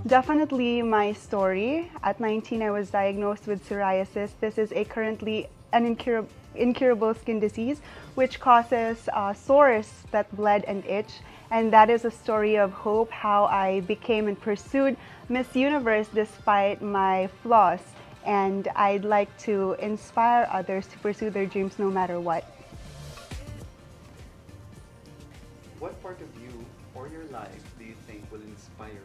Definitely my story. At 19, I was diagnosed with psoriasis. This is a currently an incurable skin disease which causes sores that bled and itch. And that is a story of hope, how I became and pursued Miss Universe despite my flaws. And I'd like to inspire others to pursue their dreams no matter what. What part of you or your life do you think will inspire?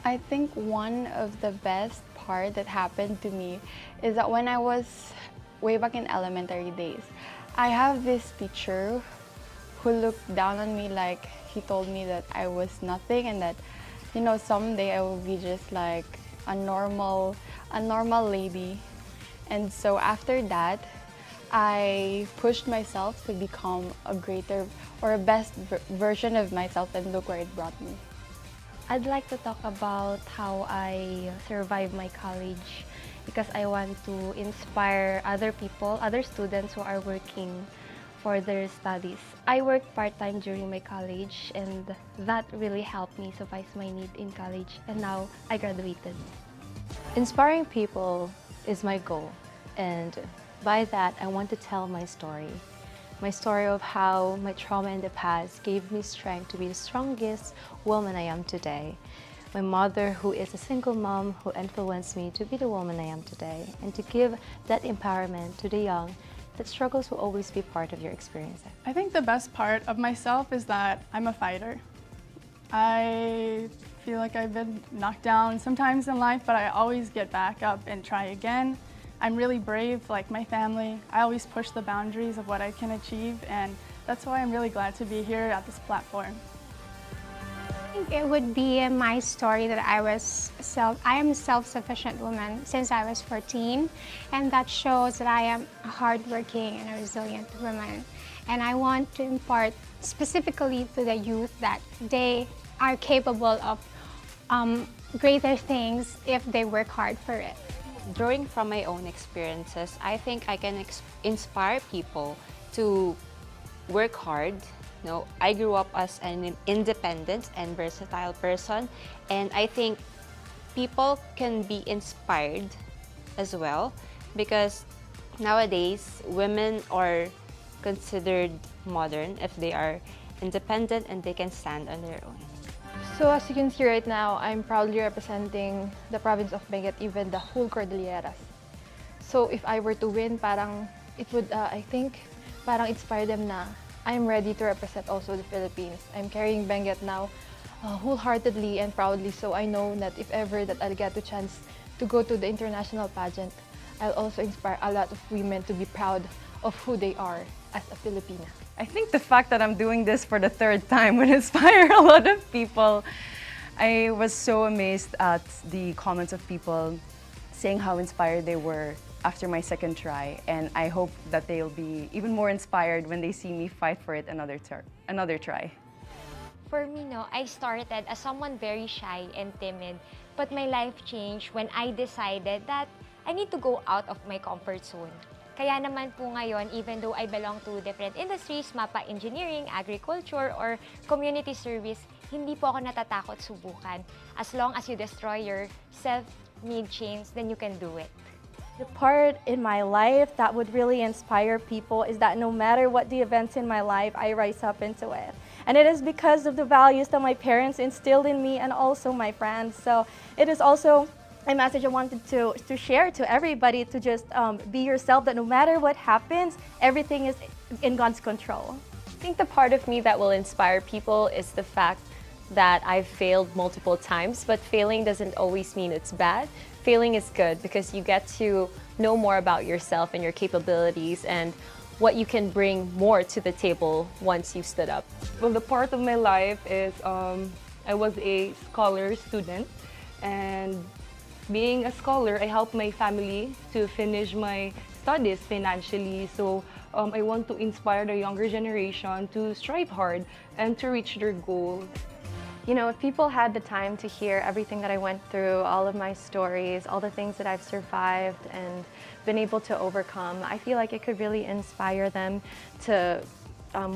I think one of the best part that happened to me is that when I was way back in elementary days, I have this teacher who looked down on me like he told me that I was nothing and that, you know, someday I will be just like a normal lady. And so after that, I pushed myself to become a greater or a best version of myself, and look where it brought me. I'd like to talk about how I survived my college because I want to inspire other people, other students who are working for their studies. I worked part-time during my college and that really helped me suffice my need in college, and now I graduated. Inspiring people is my goal, and by that I want to tell my story. My story of how my trauma in the past gave me strength to be the strongest woman I am today. My mother, who is a single mom, who influenced me to be the woman I am today, and to give that empowerment to the young, that struggles will always be part of your experience. I think the best part of myself is that I'm a fighter. I feel like I've been knocked down sometimes in life, but I always get back up and try again. I'm really brave, like my family. I always push the boundaries of what I can achieve, and that's why I'm really glad to be here at this platform. I think it would be my story that I am a self-sufficient woman since I was 14, and that shows that I am a hardworking and a resilient woman. And I want to impart specifically to the youth that they are capable of greater things if they work hard for it. Drawing from my own experiences, I think I can inspire people to work hard. You know, I grew up as an independent and versatile person, and I think people can be inspired as well because nowadays women are considered modern if they are independent and they can stand on their own. So as you can see right now, I'm proudly representing the province of Benguet, even the whole Cordilleras. So if I were to win, parang it would, I think, parang inspire them na I'm ready to represent also the Philippines. I'm carrying Benguet now wholeheartedly and proudly, so I know that if ever that I'll get the chance to go to the international pageant, I'll also inspire a lot of women to be proud of who they are as a Filipina. I think the fact that I'm doing this for the third time would inspire a lot of people. I was so amazed at the comments of people saying how inspired they were after my second try, and I hope that they'll be even more inspired when they see me fight for it another try. For me, no, I started as someone very shy and timid, but my life changed when I decided that I need to go out of my comfort zone. Kaya naman po ngayon, even though I belong to different industries, mapa engineering, agriculture, or community service, hindi po ako natatakot subukan. As long as you destroy your self-made chains, then you can do it. The part in my life that would really inspire people is that no matter what the events in my life, I rise up into it. And it is because of the values that my parents instilled in me and also my friends. So it is also a message I wanted to share to everybody, to just be yourself, that no matter what happens, everything is in God's control. I think the part of me that will inspire people is the fact that I've failed multiple times, but failing doesn't always mean it's bad. Failing is good because you get to know more about yourself and your capabilities and what you can bring more to the table once you stood up. Well, the part of my life is I was a scholar student, and being a scholar, I helped my family to finish my studies financially. So I want to inspire the younger generation to strive hard and to reach their goal. You know, if people had the time to hear everything that I went through, all of my stories, all the things that I've survived and been able to overcome, I feel like it could really inspire them to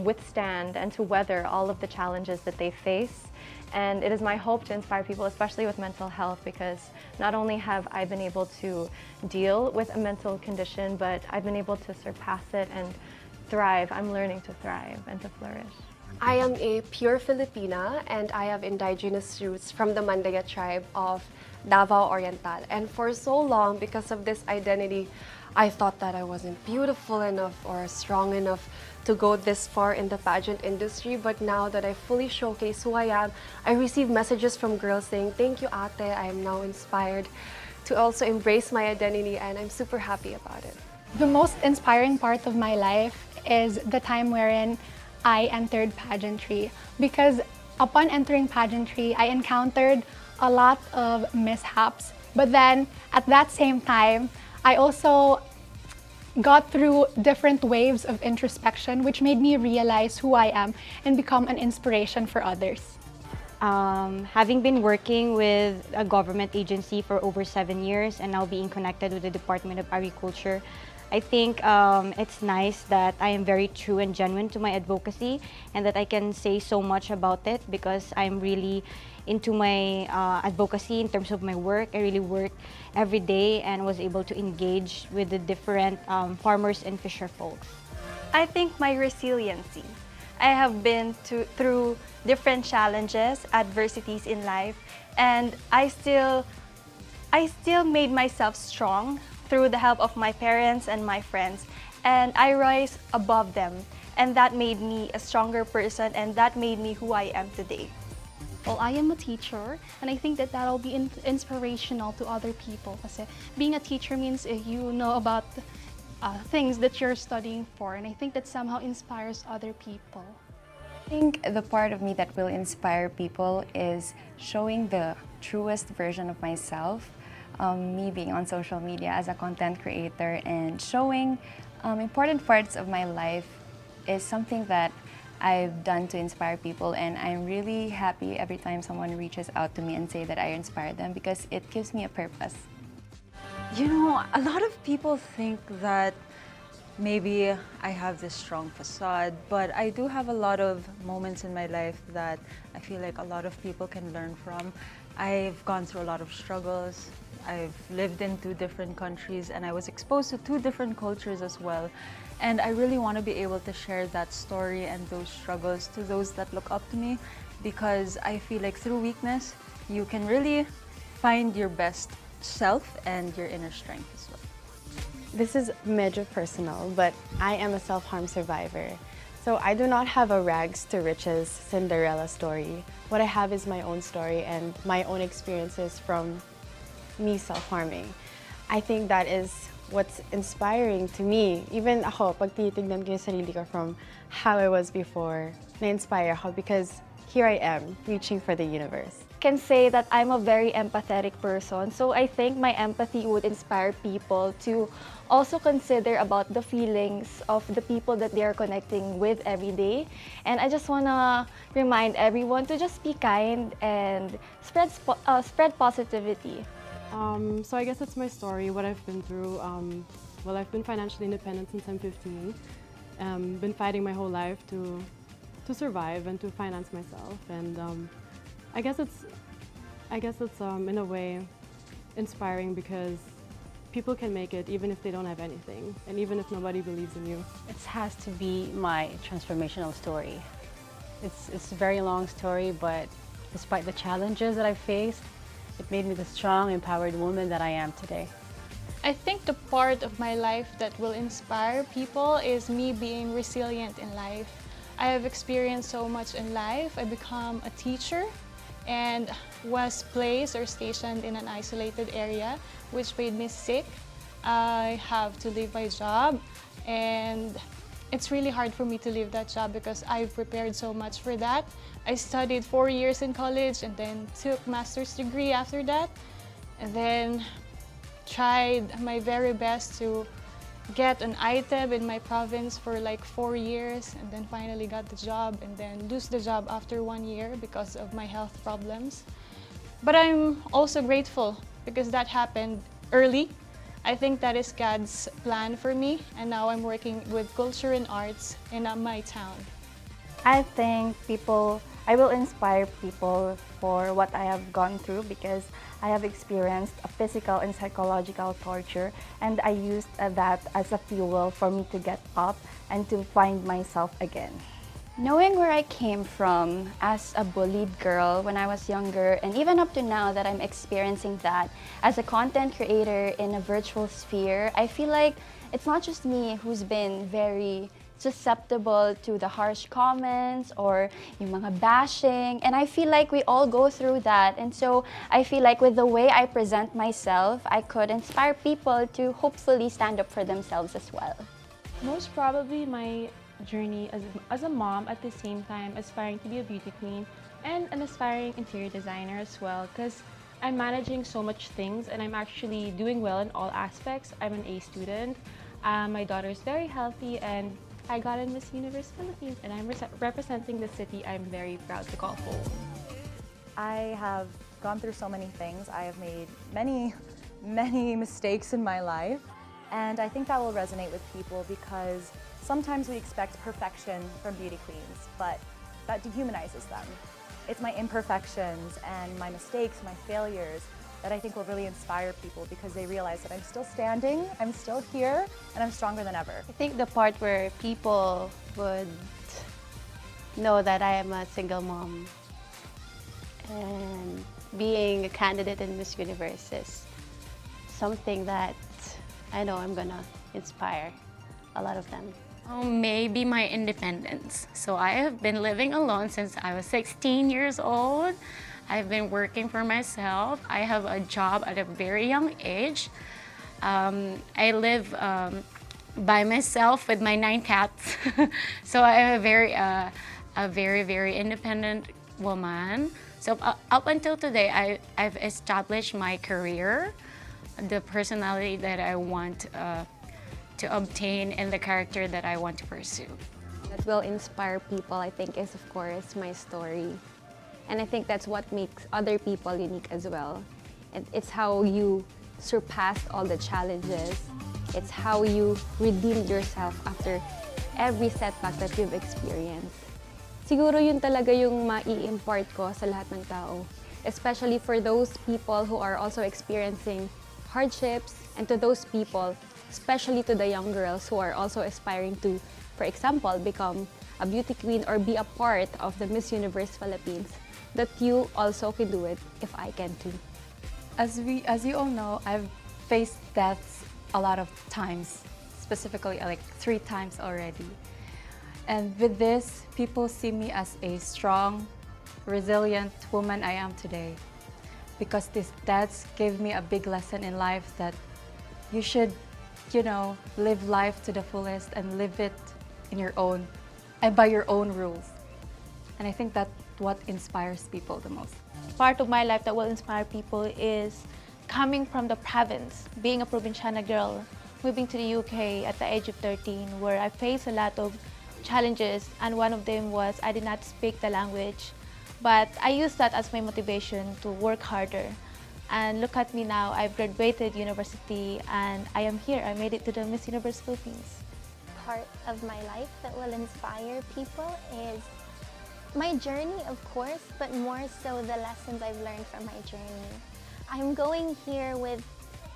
withstand and to weather all of the challenges that they face. And it is my hope to inspire people, especially with mental health, because not only have I been able to deal with a mental condition, but I've been able to surpass it and thrive. I'm learning to thrive and to flourish. I am a pure Filipina, and I have indigenous roots from the Mandaya tribe of Davao Oriental. And for so long, because of this identity, I thought that I wasn't beautiful enough or strong enough to go this far in the pageant industry. But now that I fully showcase who I am, I receive messages from girls saying, "Thank you, ate. I am now inspired to also embrace my identity," and I'm super happy about it. The most inspiring part of my life is the time wherein I entered pageantry, because upon entering pageantry, I encountered a lot of mishaps. But then at that same time, I also got through different waves of introspection, which made me realize who I am and become an inspiration for others. Having been working with a government agency for over 7 years and now being connected with the Department of Agriculture, I think it's nice that I am very true and genuine to my advocacy and that I can say so much about it because I'm really into my advocacy in terms of my work. I really work every day and was able to engage with the different farmers and fisher folks. I think my resiliency. I have been through different challenges, adversities in life, and I still made myself strong through the help of my parents and my friends, and I rise above them, and that made me a stronger person, and that made me who I am today. Well, I am a teacher, and I think that that'll be inspirational to other people. Kasi being a teacher means you know about things that you're studying for, and I think that somehow inspires other people. I think the part of me that will inspire people is showing the truest version of myself. Me being on social media as a content creator and showing important parts of my life is something that I've done to inspire people, and I'm really happy every time someone reaches out to me and say that I inspire them because it gives me a purpose. You know, a lot of people think that maybe I have this strong facade, but I do have a lot of moments in my life that I feel like a lot of people can learn from. I've gone through a lot of struggles. I've lived in 2 different countries and I was exposed to 2 different cultures as well. And I really want to be able to share that story and those struggles to those that look up to me, because I feel like through weakness, you can really find your best self and your inner strength as well. This is major personal, but I am a self-harm survivor. So I do not have a rags to riches Cinderella story. What I have is my own story and my own experiences from me self-harming. I think that is what's inspiring to me. Even ako, pag tinitignan ko yung sarili ko from how I was before, na-inspire ako because here I am, reaching for the universe. Can say that I'm a very empathetic person, so I think my empathy would inspire people to also consider about the feelings of the people that they are connecting with every day. And I just want to remind everyone to just be kind and spread positivity. So I guess that's my story, what I've been through. Well, I've been financially independent since I'm 15. Been fighting my whole life to survive and to finance myself. And I guess it's in a way inspiring because people can make it even if they don't have anything and even if nobody believes in you. It has to be my transformational story. It's a very long story, but despite the challenges that I faced, it made me the strong, empowered woman that I am today. I think the part of my life that will inspire people is me being resilient in life. I have experienced so much in life. I become a teacher and was placed or stationed in an isolated area, which made me sick. I have to leave my job, and it's really hard for me to leave that job because I've prepared so much for that. I studied 4 years in college and then took master's degree after that, and then tried my very best to get an ITEB in my province for like 4 years, and then finally got the job and then lose the job after 1 year because of my health problems. But I'm also grateful because that happened early. I think that is God's plan for me, and now I'm working with culture and arts in my town. I think I will inspire people for what I have gone through because I have experienced a physical and psychological torture, and I used that as a fuel for me to get up and to find myself again. Knowing where I came from as a bullied girl when I was younger, and even up to now that I'm experiencing that as a content creator in a virtual sphere, I feel like it's not just me who's been very susceptible to the harsh comments or yung mga bashing, and I feel like we all go through that. And so I feel like with the way I present myself, I could inspire people to hopefully stand up for themselves as well. Most probably my journey as a mom, at the same time aspiring to be a beauty queen and an aspiring interior designer as well, because I'm managing so much things and I'm actually doing well in all aspects. I'm an A student, my daughter is very healthy, and I got in Miss Universe Philippines, and I'm representing the city I'm very proud to call home. I have gone through so many things. I have made many mistakes in my life, and I think that will resonate with people because sometimes we expect perfection from beauty queens, but that dehumanizes them. It's my imperfections and my mistakes, my failures, that I think will really inspire people because they realize that I'm still standing, I'm still here, and I'm stronger than ever. I think the part where people would know that I am a single mom and being a candidate in Miss Universe is something that I know I'm gonna inspire a lot of them. Maybe my independence. So I have been living alone since I was 16 years old. I've been working for myself. I have a job at a very young age. I live by myself with my 9 cats. So I am a very independent woman. So up until today, I've established my career, the personality that I want to obtain, and the character that I want to pursue. That will inspire people, I think, is of course my story. And I think that's what makes other people unique as well. It's how you surpassed all the challenges. It's how you redeemed yourself after every setback that you've experienced. Siguro yun talaga yung mai-impart ko sa lahat ng tao. Especially for those people who are also experiencing hardships, and to those people, especially to the young girls who are also aspiring to, for example, become a beauty queen or be a part of the Miss Universe Philippines, that you also can do it if I can too. As you all know, I've faced deaths a lot of times, specifically like 3 times already. And with this, people see me as a strong, resilient woman I am today. Because these deaths gave me a big lesson in life that you should, live life to the fullest and live it in your own, and by your own rules. And I think that's what inspires people the most. Part of my life that will inspire people is coming from the province, being a provinciana girl, moving to the UK at the age of 13, where I faced a lot of challenges, and one of them was I did not speak the language. But I used that as my motivation to work harder. And look at me now, I've graduated university and I am here. I made it to the Miss Universe Philippines. Part of my life that will inspire people is my journey, of course, but more so the lessons I've learned from my journey. I'm going here with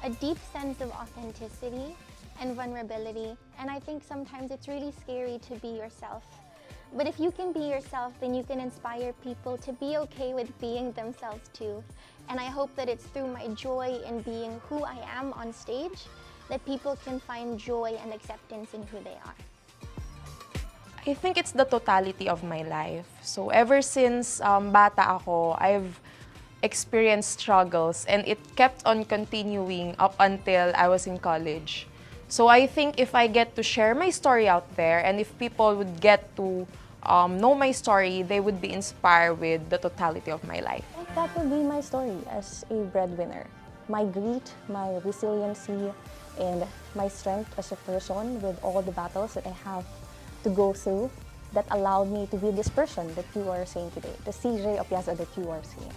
a deep sense of authenticity and vulnerability, and I think sometimes it's really scary to be yourself. But if you can be yourself, then you can inspire people to be okay with being themselves too. And I hope that it's through my joy in being who I am on stage that people can find joy and acceptance in who they are. I think it's the totality of my life. So ever since bata ako, I've experienced struggles, and it kept on continuing up until I was in college. So I think if I get to share my story out there, and if people would get to know my story, they would be inspired with the totality of my life. That would be my story as a breadwinner. My grit, my resiliency, and my strength as a person with all the battles that I have to go through that allowed me to be this person that you are seeing today, the CJ Opiaza that you are seeing.